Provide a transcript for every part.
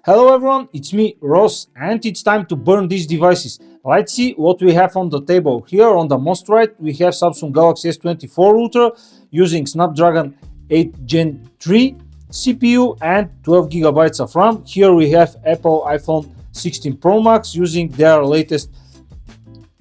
Hello everyone, it's me Ross and it's time to burn these devices. Let's see what we have on the table. Here on the most right we have Samsung Galaxy S24 Ultra using Snapdragon 8 Gen 3 CPU and 12 GB of RAM. Here we have Apple iPhone 16 Pro Max using their latest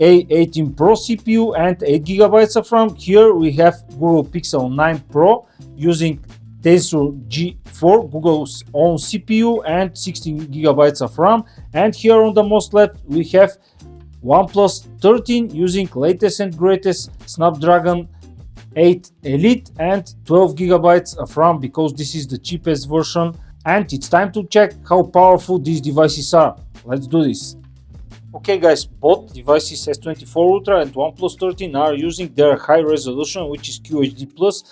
A18 Pro CPU and 8 GB of RAM. Here we have Google Pixel 9 Pro using Tensor G4, Google's own CPU and 16 GB of RAM. And here on the most left we have OnePlus 13 using latest and greatest Snapdragon 8 Elite and 12 GB of RAM because this is the cheapest version. And it's time to check how powerful these devices are. Let's do this. Okay guys, both devices S24 Ultra and OnePlus 13 are using their high resolution, which is QHD+,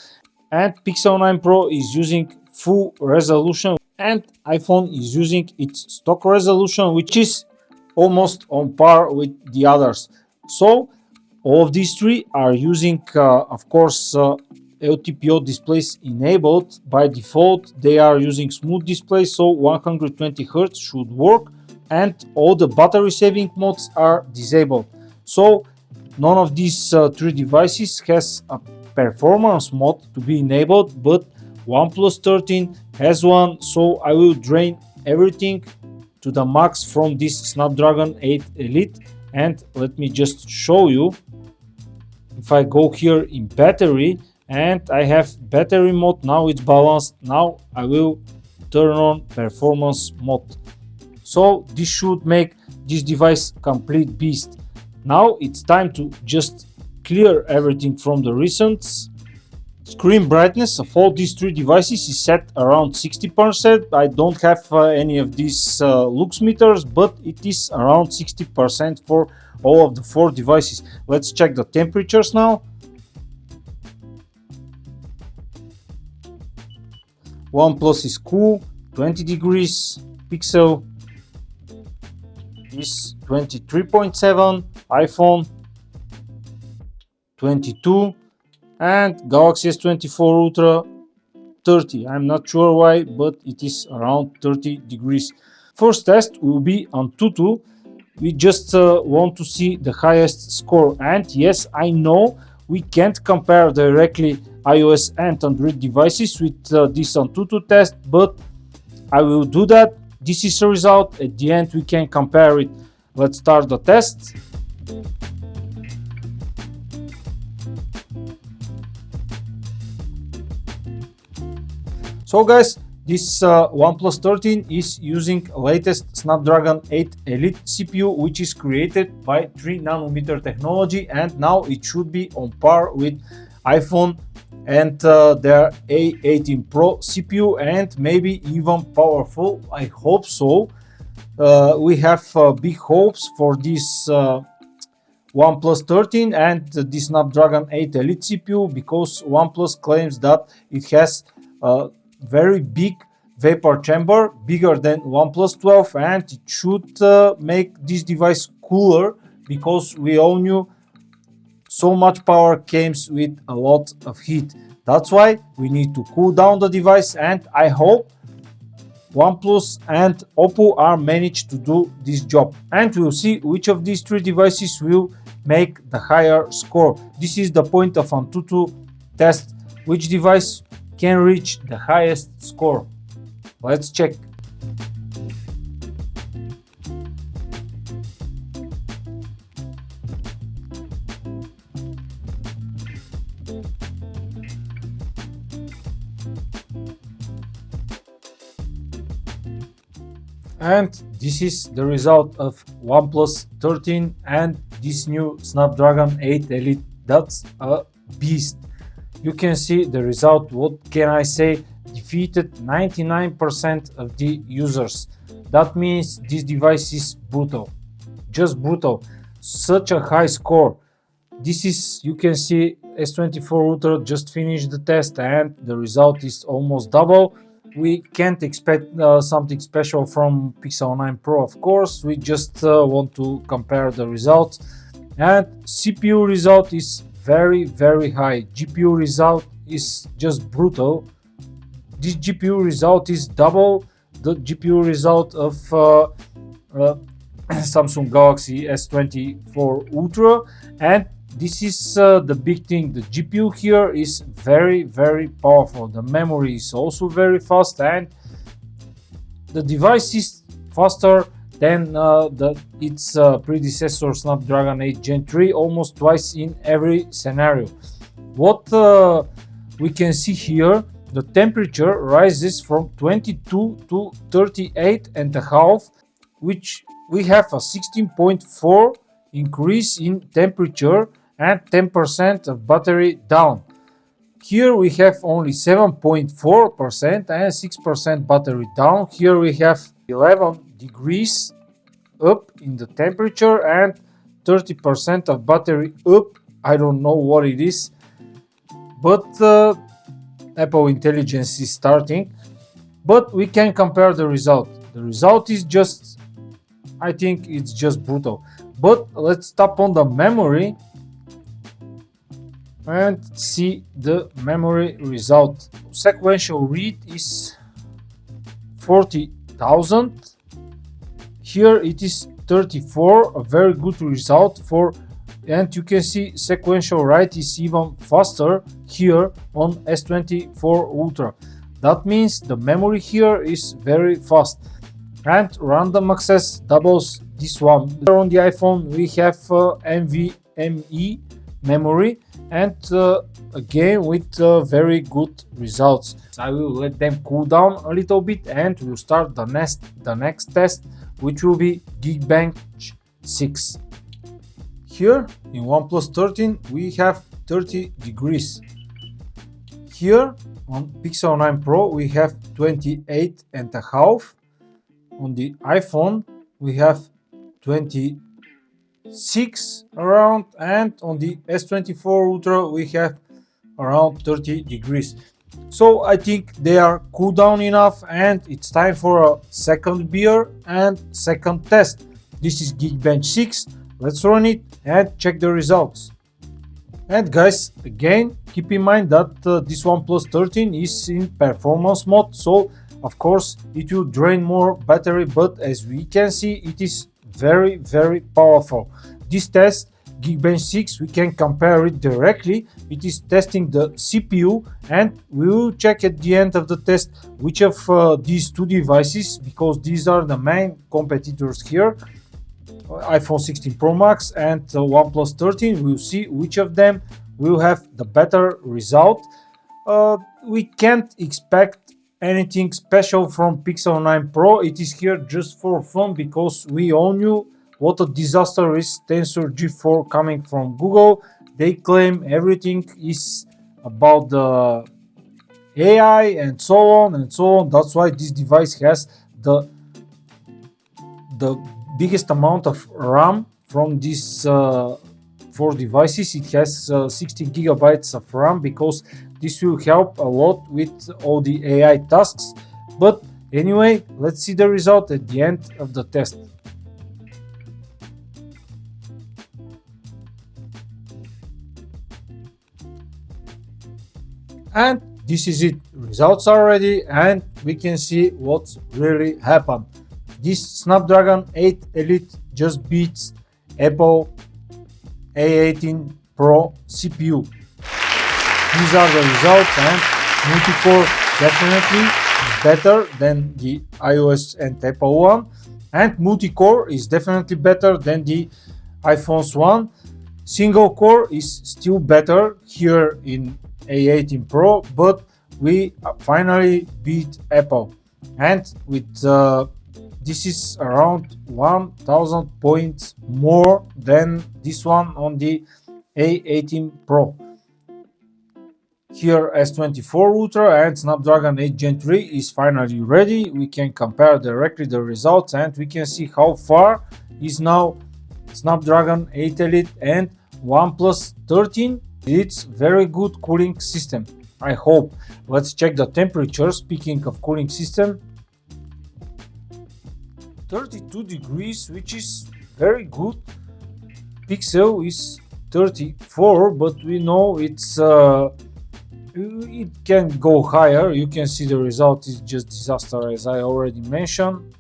and Pixel 9 Pro is using full resolution and iPhone is using its stock resolution, which is almost on par with the others. So all of these three are using of course LTPO displays enabled. By default they are using smooth displays, so 120 Hz should work, and all the battery saving modes are disabled. So none of these three devices has a performance mode to be enabled, but OnePlus 13 has one, so I will drain everything to the max from this Snapdragon 8 Elite. And let me just show you. If I go here in battery and I have battery mode, now it's balanced. Now I will turn on performance mode. So this should make this device complete beast. Now it's time to just clear everything from the recents. Screen brightness of all these three devices is set around 60%. I don't have any of these lux meters, but it is around 60% for all of the four devices. Let's check the temperatures now. OnePlus is cool, 20 degrees. Pixel is 23.7, iPhone 22, and Galaxy S24 Ultra 30. I'm not sure why, but it is around 30 degrees. First test will be on Antutu. We just want to see the highest score, and yes, I know we can't compare directly iOS and Android devices with this Antutu test, but I will do that. This is the result. At the end we can compare it. Let's start the test. So guys, this OnePlus 13 is using latest Snapdragon 8 Elite CPU, which is created by 3nm technology, and now it should be on par with iPhone and their A18 Pro CPU, and maybe even powerful. I hope so. We have big hopes for this OnePlus 13 and the Snapdragon 8 Elite CPU, because OnePlus claims that it has very big vapor chamber, bigger than OnePlus 12, and it should make this device cooler, because we all knew so much power comes with a lot of heat. That's why we need to cool down the device, and I hope OnePlus and Oppo are managed to do this job, and we'll see which of these three devices will make the higher score. This is the point of Antutu test, which device can reach the highest score. Let's check. And this is the result of OnePlus 13 and this new Snapdragon 8 Elite. That's a beast. You can see the result. What can I say? Defeated 99% of the users. That means this device is brutal. Just brutal. Such a high score. This is, you can see, S24 Ultra just finished the test and the result is almost double. We can't expect something special from Pixel 9 Pro, of course. We just want to compare the results. And CPU result is very high. GPU result is just brutal. This GPU result is double the GPU result of Samsung Galaxy S24 Ultra, and this is the big thing. The GPU here is very powerful. The memory is also very fast, and the device is faster than its predecessor Snapdragon 8 Gen 3 almost twice in every scenario. What we can see here, the temperature rises from 22 to 38.5, which we have a 16.4 increase in temperature and 10% of battery down. Here we have only 7.4% and 6% battery down. Here we have 11 degrees up in the temperature and 30% of battery up. I don't know what it is, but Apple Intelligence is starting. But we can compare the result. The result is just, I think it's just brutal. But let's tap on the memory and see the memory result. Sequential read is 40,000. Here it is 34, a very good result for, and you can see sequential write is even faster here on S24 Ultra. That means the memory here is very fast, and random access doubles this one. On the iPhone we have NVMe memory, and again with very good results. I will let them cool down a little bit and we'll start the next test, which will be Geekbench 6. Here in OnePlus 13 we have 30 degrees. Here on Pixel 9 Pro we have 28.5. On the iPhone we have 26 around, and on the S24 Ultra we have around 30 degrees. So I think they are cooled down enough, and it's time for a second beer and second test. This is Geekbench 6. Let's run it and check the results. And guys, again keep in mind that this OnePlus 13 is in performance mode, so of course it will drain more battery, but as we can see it is very powerful. This test, Geekbench 6, we can compare it directly. It is testing the CPU, and we will check at the end of the test which of these two devices, because these are the main competitors here, iPhone 16 Pro Max and OnePlus 13, we'll see which of them will have the better result. We can't expect anything special from Pixel 9 Pro. It is here just for fun, because we all knew what a disaster is Tensor G4 coming from Google. They claim everything is about the AI and so on and so on. That's why this device has the biggest amount of RAM from these four devices. It has 16 gigabytes of RAM, because this will help a lot with all the AI tasks. But anyway, let's see the result at the end of the test. And this is it. Results are ready, and we can see what's really happened. This Snapdragon 8 Elite just beats Apple A18 Pro CPU. These are the results, and multi-core definitely is better than the iOS and Apple one, and multi-core is definitely better than the iPhone's one. Single core is still better here in A18 Pro, but we finally beat Apple, and with this is around 1000 points more than this one on the A18 Pro. Here S24 Ultra and Snapdragon 8 Gen 3 is finally ready. We can compare directly the results, and we can see how far is now Snapdragon 8 Elite and OnePlus 13. It's very good cooling system, I hope. Let's check the temperature. Speaking of cooling system, 32 degrees, which is very good. Pixel is 34, but we know it's it can go higher. You can see the result is just disaster, as I already mentioned.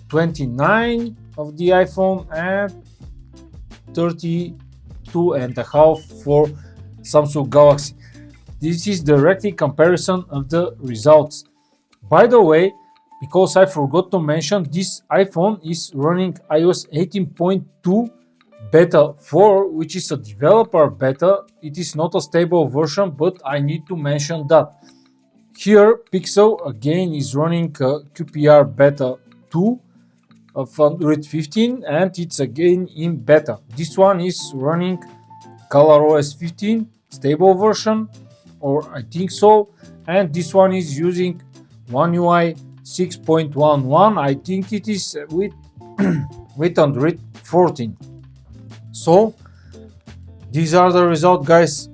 29 of the iPhone and 32.5 for Samsung Galaxy. This is directly comparison of the results. By the way, because I forgot to mention, this iPhone is running iOS 18.2 beta 4, which is a developer beta. It is not a stable version, but I need to mention that. Here, Pixel again is running QPR beta 2 of Android 15, and it's again in beta. This one is running ColorOS 15 stable version, or I think so, and this one is using OneUI 6.11. I think it is with with Android 14. So these are the results, guys.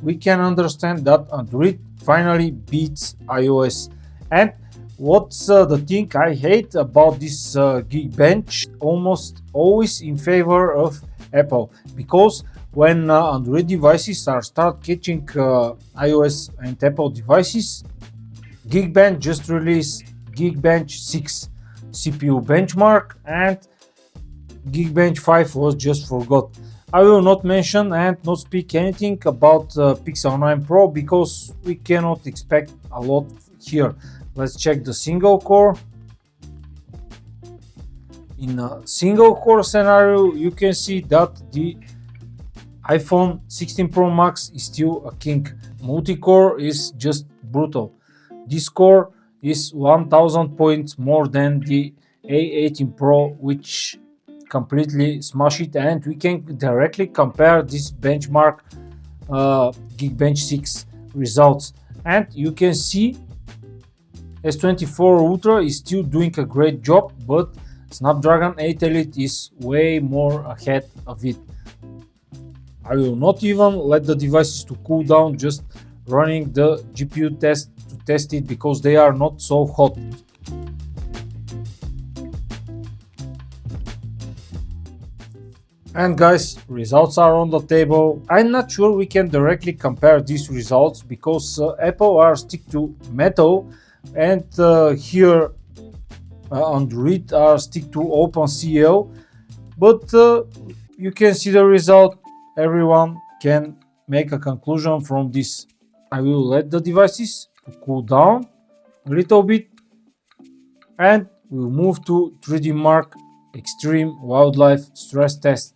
We can understand that Android finally beats iOS. And what's the thing I hate about this Geekbench? Almost always in favor of Apple, because when Android devices start catching iOS and Apple devices, Geekbench just released Geekbench 6 CPU benchmark, and Geekbench 5 was just forgot. I will not mention and not speak anything about Pixel 9 Pro because we cannot expect a lot here. Let's check the single core. In a single core scenario, you can see that the iPhone 16 Pro Max is still a king. Multi-core is just brutal. This core is 1000 points more than the A18 Pro, which completely smash it, and we can directly compare this benchmark Geekbench 6 results, and you can see S24 Ultra is still doing a great job, but Snapdragon 8 Elite is way more ahead of it. I will not even let the devices to cool down, just running the GPU test to test it because they are not so hot. And guys, results are on the table. I'm not sure we can directly compare these results because Apple are stick to Metal, and here Android are stick to OpenCL. But you can see the result. Everyone can make a conclusion from this. I will let the devices to cool down a little bit, and we'll move to 3D Mark Extreme Wildlife Stress Test.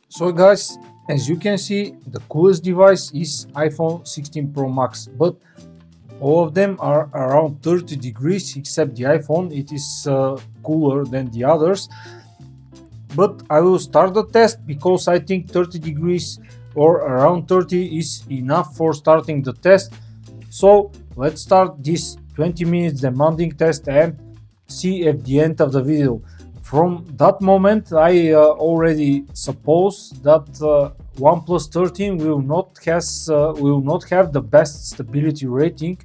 So guys, as you can see, the coolest device is iPhone 16 Pro Max, but all of them are around 30 degrees except the iPhone. It is cooler than the others. But I will start the test because I think 30 degrees or around 30 is enough for starting the test. So let's start this 20 minutes demanding test and see at the end of the video. From that moment, I already suppose that OnePlus 13 will not have the best stability rating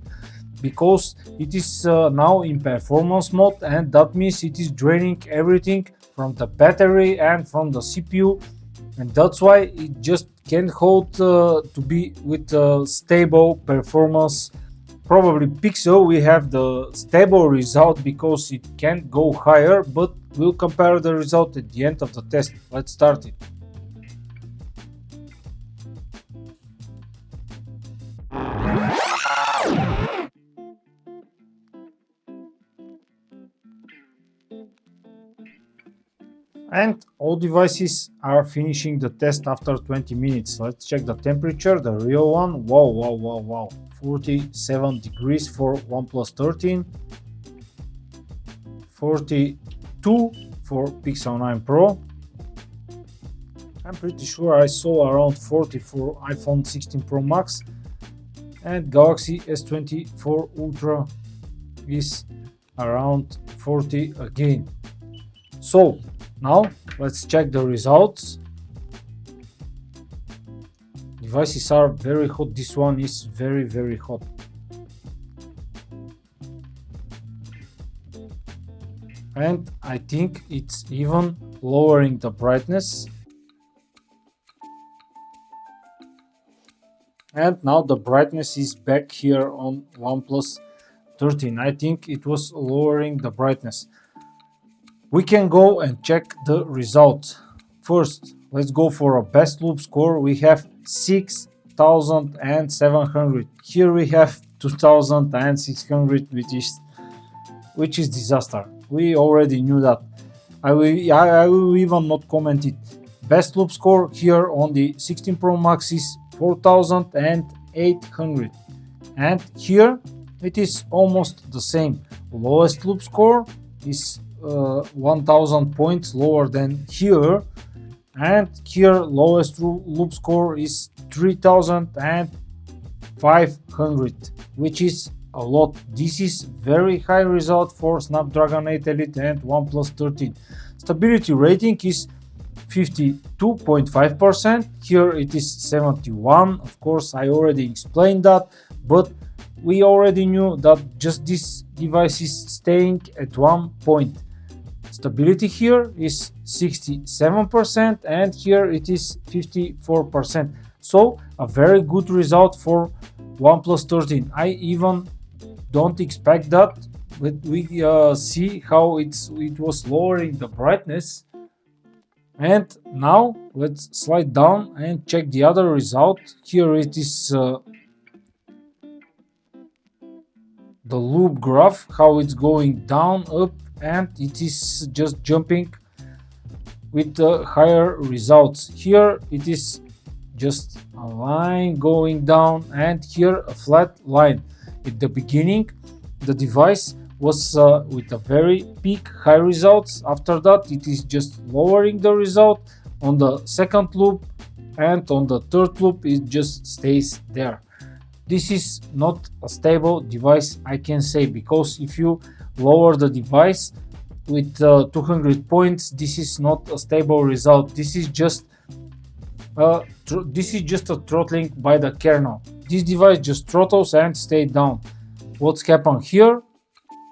because it is now in performance mode, and that means it is draining everything from the battery and from the CPU, and that's why it just can't hold to be with stable performance. Probably Pixel we have the stable result because it can't go higher, but we'll compare the result at the end of the test. Let's start it. And all devices are finishing the test after 20 minutes. Let's check the temperature, the real one. Wow. 47 degrees for OnePlus 13. 42 for Pixel 9 Pro. I'm pretty sure I saw around 40 for iPhone 16 Pro Max. And Galaxy S24 Ultra is around 40 again. So now let's check the results. Devices are very hot. This one is very hot. and I think it's even lowering the brightness. And now the brightness is back here on OnePlus 13. I think it was lowering the brightness. We can go and check the result. First, let's go for a best loop score. We have 6700. Here we have 2600, which is disaster. We already knew that. I will even not comment it. Best loop score here on the 16 Pro Max is 4800, and here it is almost the same. Lowest loop score is 1000 points lower than here, and here lowest loop score is 3500, which is a lot. This is very high result for Snapdragon 8 Elite and OnePlus 13. Stability rating is 52.5%. Here it is 71. Of course, I already explained that, but we already knew that just this device is staying at 1 point. Stability here is 67%, and here it is 54%. So a very good result for OnePlus 13. I even don't expect that, but we see how it was lowering the brightness. And now let's slide down and check the other result. Here it is the loop graph, how it's going down, up, and it is just jumping with higher results. Here it is just a line going down, and here a flat line. At the beginning, the device was with a very peak high results. After that, it is just lowering the result on the second loop, and on the third loop it just stays there. This is not a stable device, I can say, because if you lower the device with 200 points, this is not a stable result. This is just a throttling by the kernel. This device just throttles and stays down. What's happened here?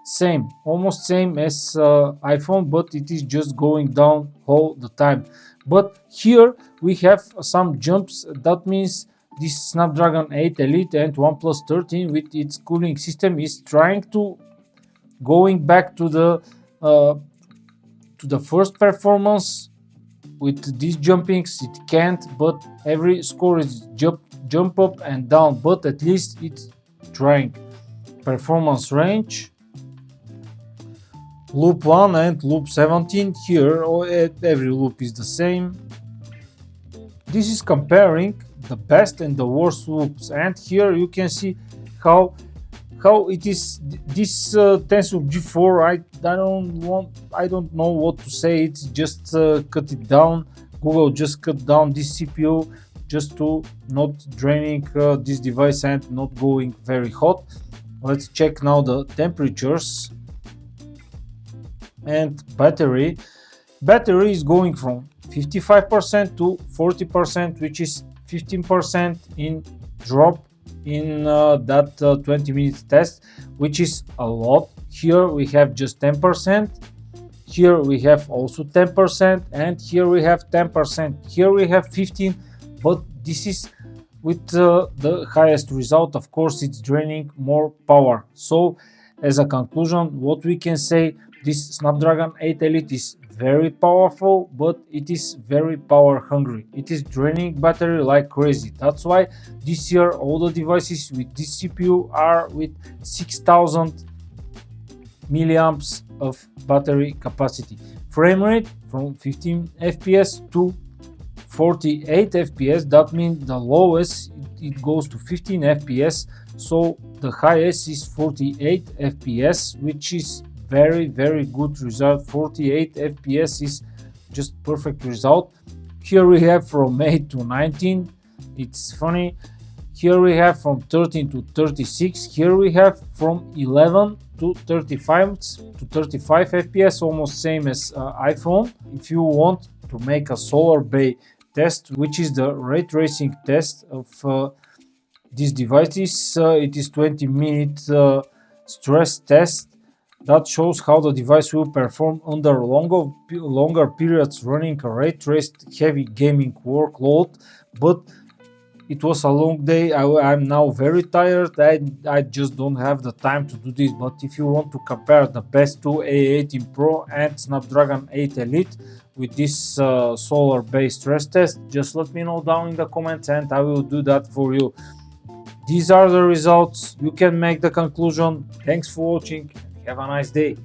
Same, almost same as iPhone, but it is just going down all the time. But here we have some jumps. That means this Snapdragon 8 Elite and OnePlus 13 with its cooling system is trying to going back to the first performance. With these jumpings it can't, but every score is jump up and down, but at least it's trying. Performance range, loop 1 and loop 17. Here every loop is the same. This is comparing the best and the worst loops, and here you can see how it is. This Tensor G4, I don't know what to say. It's just cut it down. Google just cut down this CPU just to not draining this device and not going very hot. Let's check now the temperatures and battery. Battery is going from 55% to 40%, which is 15% in drop in that 20-minute test, which is a lot. Here we have just 10%, here we have also 10%, and here we have 10%, here we have 15%, but this is with the highest result. Of course, it's draining more power. So as a conclusion, what we can say, this Snapdragon 8 Elite is very powerful, but it is very power hungry. It is draining battery like crazy. That's why this year all the devices with this CPU are with 6000 milliamps of battery capacity. Frame rate from 15 fps to 48 fps. That means the lowest it goes to 15 fps, so the highest is 48 fps, which is very good result. 48 fps is just perfect result. Here we have from 8 to 19. It's funny. Here we have from 13 to 36. Here we have from 11 to 35 fps, almost same as iPhone. If you want to make a Solar Bay test, which is the ray tracing test of these devices, it is 20-minute stress test. That shows how the device will perform under longer periods running a ray-traced heavy gaming workload. But it was a long day. I'm now very tired. I just don't have the time to do this. But if you want to compare the best two A18 Pro and Snapdragon 8 Elite with this solar based stress test, just let me know down in the comments and I will do that for you. These are the results. You can make the conclusion. Thanks for watching. Have a nice day.